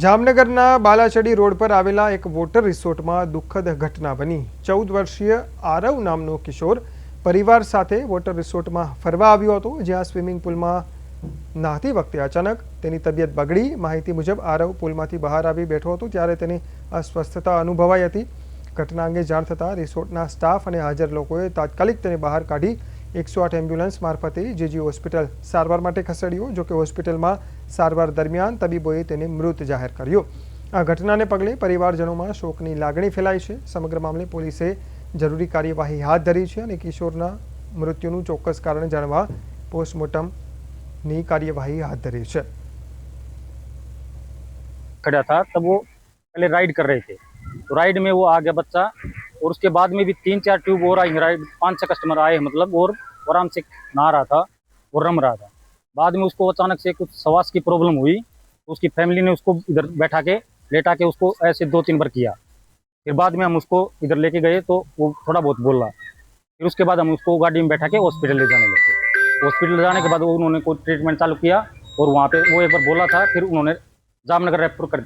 જામનગરના બાલાચડી રોડ પર આવેલા એક વોટર રિસોર્ટમાં દુઃખદ ઘટના બની। 14 વર્ષીય આરવ નામનો કિશોર પરિવાર સાથે વોટર રિસોર્ટમાં ફરવા આવ્યો હતો, જ્યાં સ્વિમિંગ પુલમાં નહાતી વખતે અચાનક તેની તબિયત બગડી। માહિતી મુજબ આરવ પુલમાંથી બહાર આવી બેઠો હતો ત્યારે તેને અસ્વસ્થતા અનુભવાઈ હતી। ઘટના અંગે જાણ થતાં રિસોર્ટના સ્ટાફ અને હાજર લોકોએ તાત્કાલિક તેને બહાર કાઢી 108 એમ્બ્યુલન્સ મારફતે જીજી હોસ્પિટલ સારવાર માટે ખસેડ્યો। જો કે હોસ્પિટલમાં સારવાર દરમિયાન તબીબોએ તેને મૃત જાહેર કર્યો। આ ઘટનાને પગલે પરિવારજનોમાં શોકની લાગણી ફેલાઈ છે। સમગ્ર મામલે પોલીસે જરૂરી કાર્યવાહી હાથ ધરી છે અને કિશોરના મૃત્યુનું ચોક્કસ કારણ જાણવા પોસ્ટમોર્ટમની કાર્યવાહી હાથ धरी है। खड़ा था तब वो पहले राइड कर रहे थे, तो राइड में वो आ गया बच्चा, और उसके बाद में भी 3-4 ट्यूब और आई राइड, 5-6 कस्टमर आए मतलब, और आराम से नहा रहा था और रम रहा था। बाद में उसको अचानक से कुछ श्वास की प्रॉब्लम हुई, तो उसकी फैमिली ने उसको इधर बैठा के लेटा के उसको ऐसे 2-3 बार किया। फिर बाद में हम उसको इधर लेके गए तो वो थोड़ा बहुत बोला। फिर उसके बाद हम उसको गाड़ी में बैठा के हॉस्पिटल ले जाने लगे। हॉस्पिटल जाने के बाद उन्होंने कोई ट्रीटमेंट चालू किया और वहाँ पे वो एक बार बोला था, फिर उन्होंने जामनगर रेफर कर